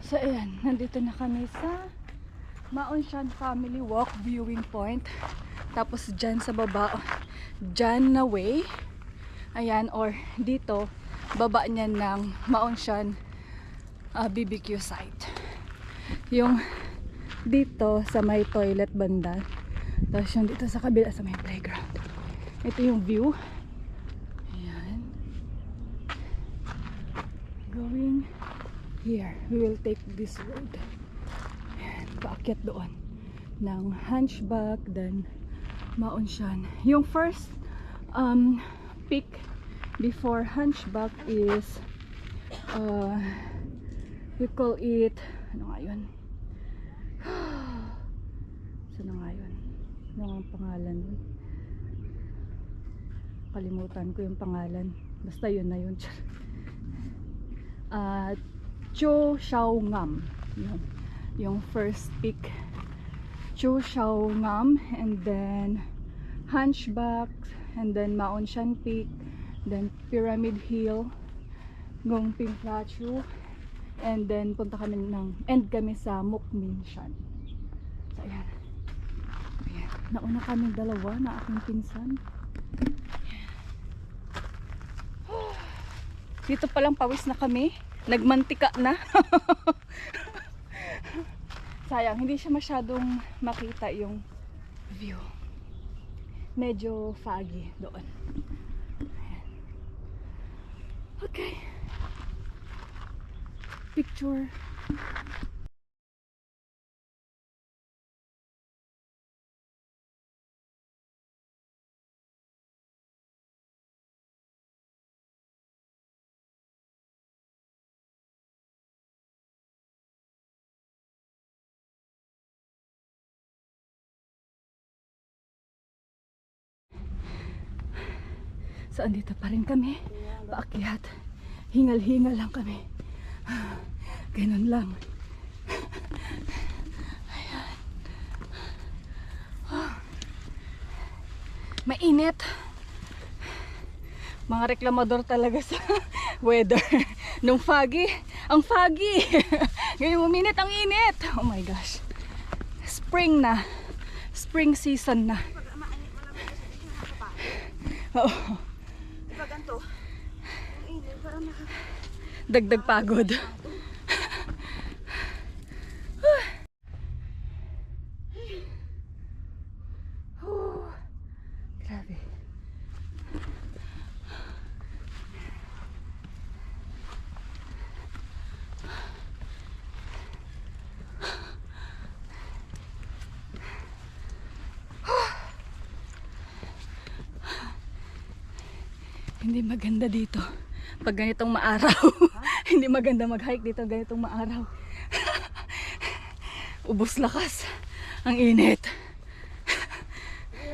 So ayan, nandito na kami sa Maonshan Family Walk Viewing Point. Tapos dyan sa baba, dyan na way, ayan, or dito baba niyan ng Maonshan BBQ site. Yung dito sa may toilet banda, tapos yung dito sa kabila sa may playground. Ito yung view. Ayan. Going here, we will take this road. Ayan, paakyat doon ng Hunchback, then Maonshan. Yung first peak before Hunchback is we call it, ano nga yun? Saan nga yun? Ano nga ang pangalan nun? Kalimutan ko yung pangalan. Basta yun na yun. Cho Shao Ngam. Yung first peak. Cho Shao Ngam, and then Hunchback, and then Maonshan Peak, then Pyramid Hill, Gongping Plateau, and then punta kami kami sa Mukminshan. So ayan. Ayan. Nauna kami dalawa na aking pinsan. Dito palang pawis na kami. Nagmantika na. Sayang, hindi siya masyadong makita yung view. Medyo foggy doon. Ayan. Okay. Picture. So andito pa rin kami, paakyat, hingal-hingal lang kami, ganun lang. Ayan. Mainit, mga reklamador talaga sa weather. Nung foggy, ang foggy, ngayon uminit ang init. Oh my gosh, spring na, spring season na. Oo. Dagdag pagod. Grabe. Hindi maganda dito pag ganitong maaraw. Hindi maganda mag-hike dito ganitong maaraw. Ubos lakas ang init.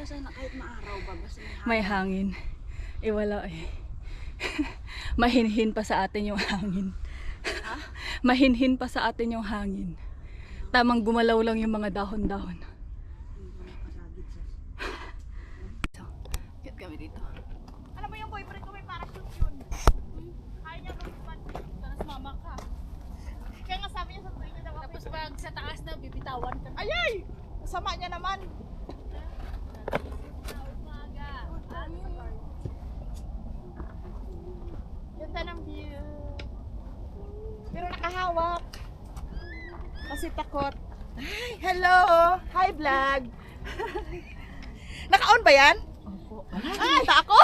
Sana kahit maaraw ba basta may hangin. Wala eh. Mahinhin pa sa atin yung hangin. Ha? Mahinhin pa sa atin yung hangin. Tamang gumalaw lang yung mga dahon-dahon. So, get kami dito. Alam mo yung boyfriend ko may parachute yun. Kaya niya lumipad. Tapos mama ka. Kaya nga sabi niya sa tuloy niya daw. Tapos pag sa taas na bibitawan ka. Ayay! Sama niya naman. Ganda ng view. Pero nakahawak. Kasi takot. Hi! Hello! Hi vlog! Naka-on ba yan? Opo. Ay, ako!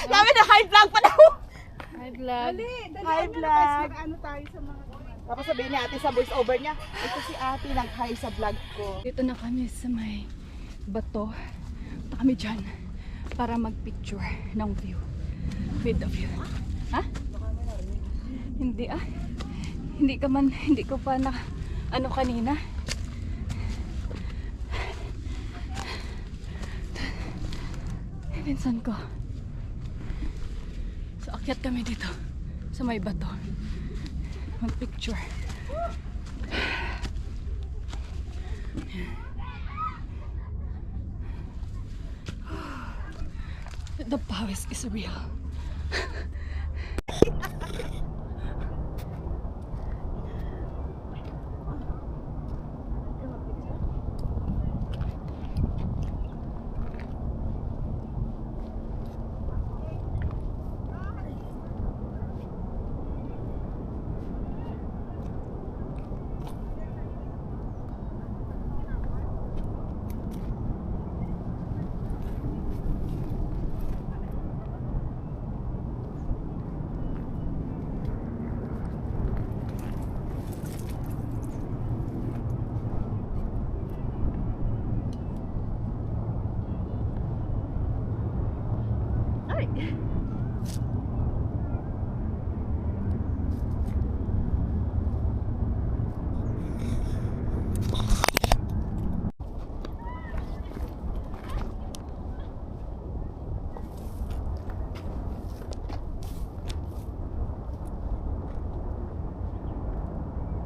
Sabi na high vlog pa daw! Hi vlog. Hi vlog! Ano tayo sa mga... Tapos sabihin niya ate sa voice over niya, ito si ate nag-hi sa vlog ko. Dito na kami sa may bato. Punta kami dyan para mag-picture ng view. With the view. Ha? Hindi ah. Hindi ko pa na ano kanina. Pinsan ko. So akyat kami dito sa may bato. Mag-picture. The pawis is real.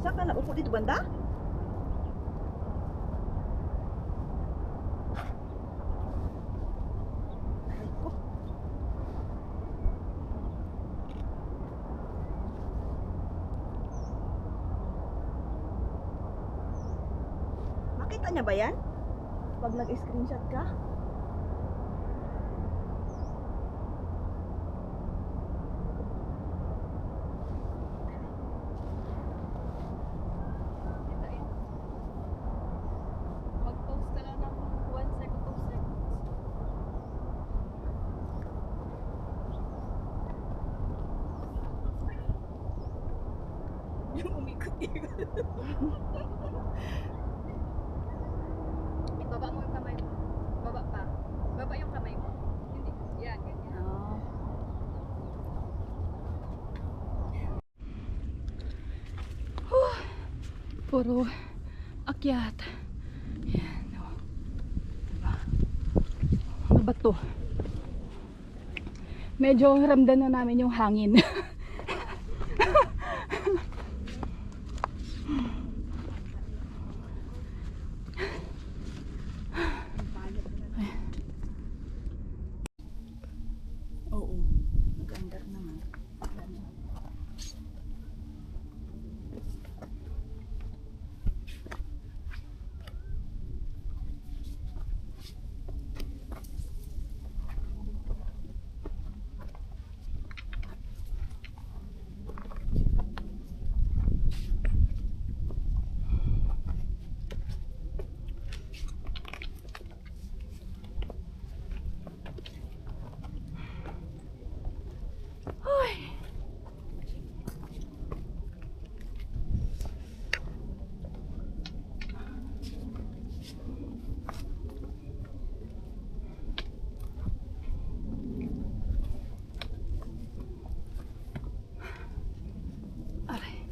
Saan ka na? Upo dito banda? Aray ko. Makita niya ba yan? Pag nag-screenshot ka? Mag-post ka lang ng 1 second, 2 seconds. Yung umikot-ikot. Baba mo yung kamay mo. Baba pa. Baba yung kamay mo. Hindi. Yan, ganyan. Puro akyat. Yan. Diba? Ano ba to? Medyo ramdam na namin yung hangin. Oo. Nag-under naman. Aray.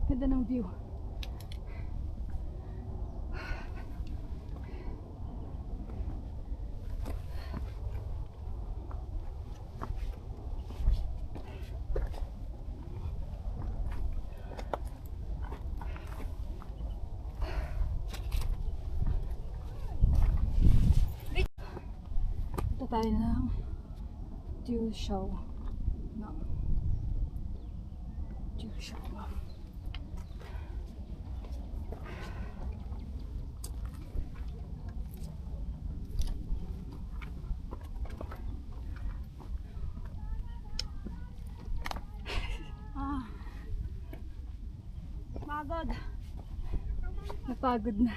Ganda ng view. Ito tayo ng dew show. No. Dew show. Pagod. Napagod na.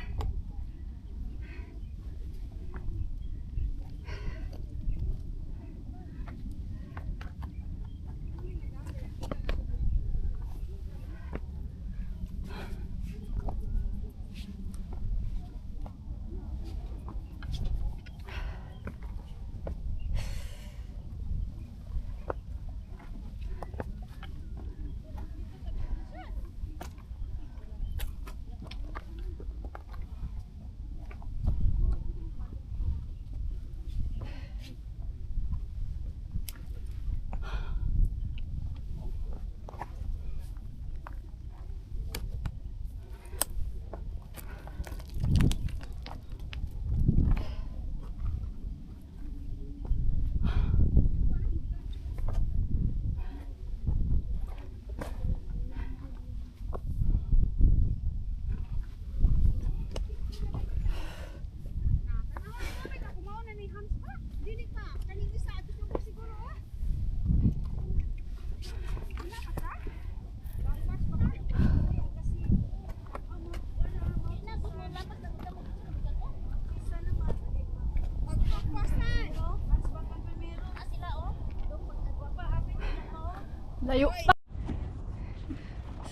Layo pa.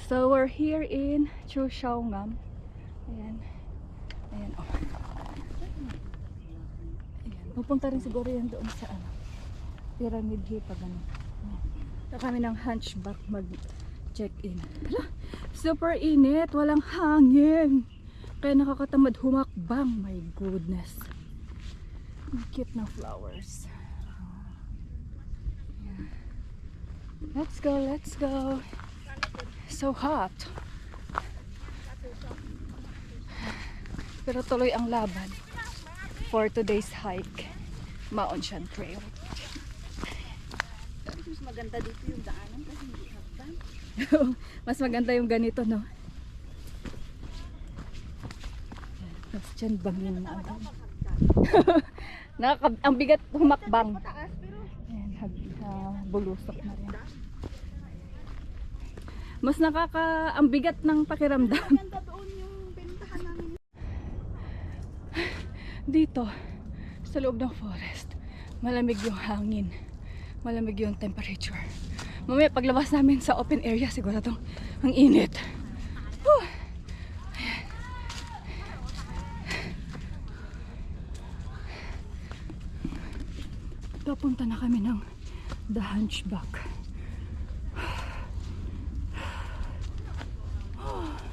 So we're here in Chusiaongam. Ayan. Ayan, oh. Ayan. Pupunta rin siguro yan doon sa ano, Pyramid Hill pag ano. Ito kami ng hunchback mag-check-in. Hala, super init, walang hangin. Kaya nakakatamad humakbang. My goodness. Ang cute na flowers. Ayan. Let's go, let's go. So hot. Pero tuloy ang laban for today's hike. Mount Shan Trail. Mas maganda dito yung daanan kasi hindi hagdan. Mas maganda yung ganito, no? Tapos dyan bangin na agad. Ang bigat humakbang. Ayan, bulusok na rin. Mas ang bigat ng pakiramdam. Maganda doon yung bentahan namin. Dito, sa loob ng forest, malamig yung hangin. Malamig yung temperature. Mamaya paglabas namin sa open area, siguradong ang init. Whew. Ayan. Papunta na kami ng The Hunchback.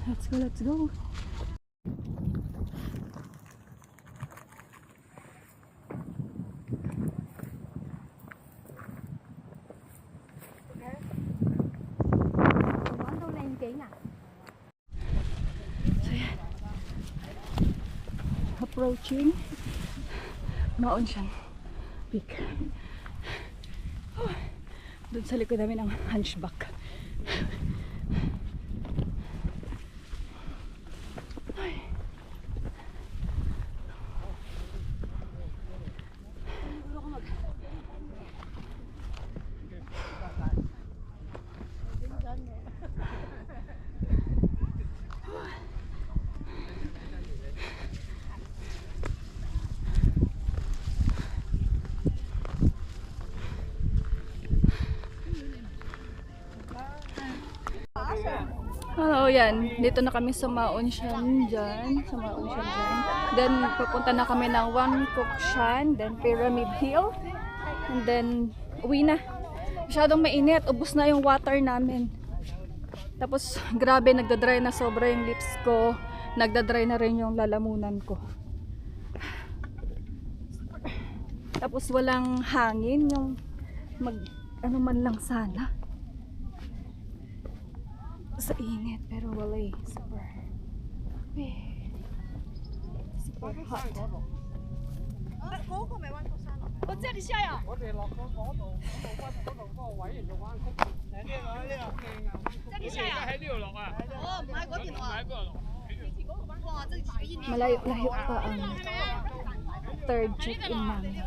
Let's go, let's go. Approaching Mount Shan Peak. Doon sa likod namin ang Hunchback. Ay. Oh, yan. Dito na kami sa Mount Shan dyan. Sa Mount Shan dyan. Then, pupunta na kami ng Wankokshan. Then, Pyramid Hill. And then, uwi na. Masyadong mainit. Ubus na yung water namin. Tapos, grabe, nagdadry na sobra yung lips ko. Nagdadry na rin yung lalamunan ko. Tapos, walang hangin. Yung ano man lang sana. Sa init, pero wala eh. Super hot. 嗰個咪灣角山咯。我知你下呀。我哋落咗嗰度個位嚟做灣曲。呢個你下呀？喺呢度落啊？哦，唔喺嗰邊落啊？唔喺嗰度落。哇！真係幾遠。Malayo-layo pa ang third check-in namin.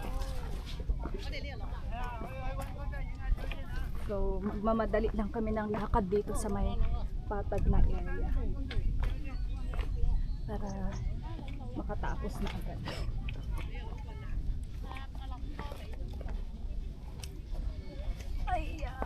So, magmamadali lang kami ng lakad dito sa may patag na area. Para makatapos na agad. Ay, ha?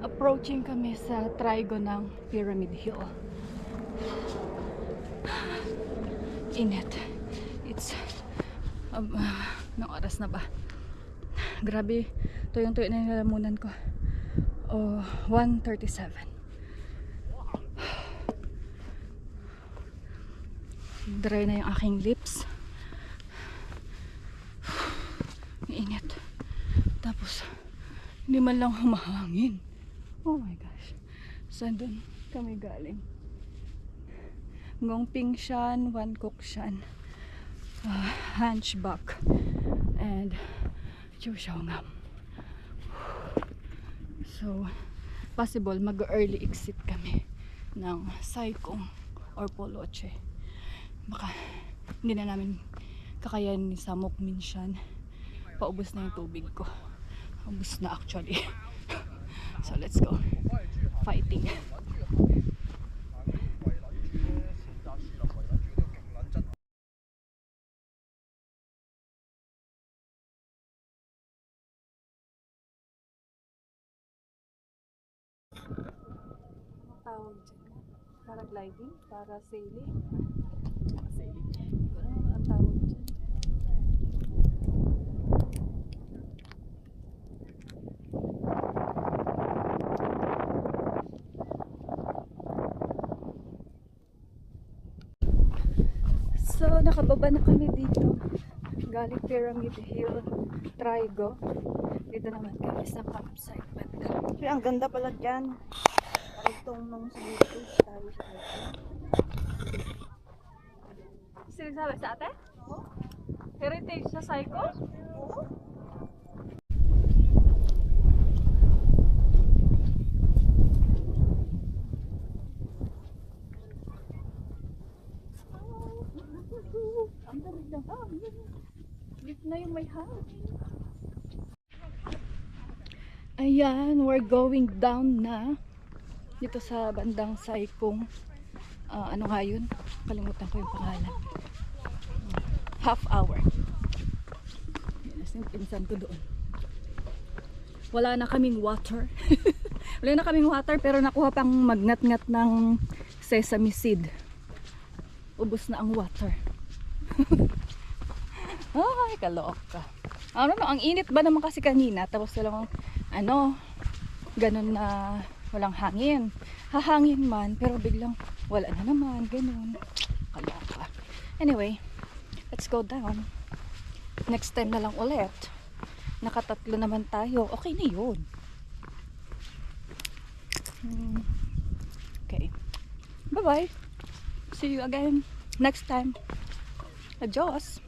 Approaching kami sa trigo ng Pyramid Hill. Init. It's anong oras na ba? Grabe, tuyong-tuyo na yung lalamunan ko. 1:37. Dry na yung aking lips. Init. Tapos hindi man lang humahangin. Oh my gosh. Saan dun kami galing? Ngongping Shan, Wan Kok Shan, Hunchback, and Chushongam. So, possible mag-early exit kami ng Saikong or Poloche. Baka hindi na namin kakayanin sa Mokminshan. Paubos na yung tubig ko. Ubos na actually. So let's go. Fighting. Tawag dyan. Paragliding? Para sailing? Sailing. Hindi ko alam ang tawag dyan. So, nakababa na kami dito. Galing Pyramid Hill, Trigo. Dito naman kami sa campsite banda. Ang ganda pala dyan. Itong nung siguro tayo sa Sinasabi sa ate? Oo. Heritage sa Saiko? Oo. Ang dami ng hangin. Lift na yung may hangin. Ayan, we're going down na. Dito sa bandang Saikong. Ano nga yun? Kalimutan ko yung pangalan. Half hour. Yes, yung pinsan ko doon. Wala na kaming water. Wala na kaming water pero nakuha pang magnat-ngat ng sesame seed. Ubus na ang water. Ay, kaloka. Ano no, ang init ba naman kasi kanina tapos walang ganun na walang hangin. Hahangin man pero biglang wala na naman, ganun. Kaloka. Anyway, let's go down. Next time na lang ulit. Nakatatlo naman tayo. Okay na yun. Okay. Bye-bye. See you again next time. Adios.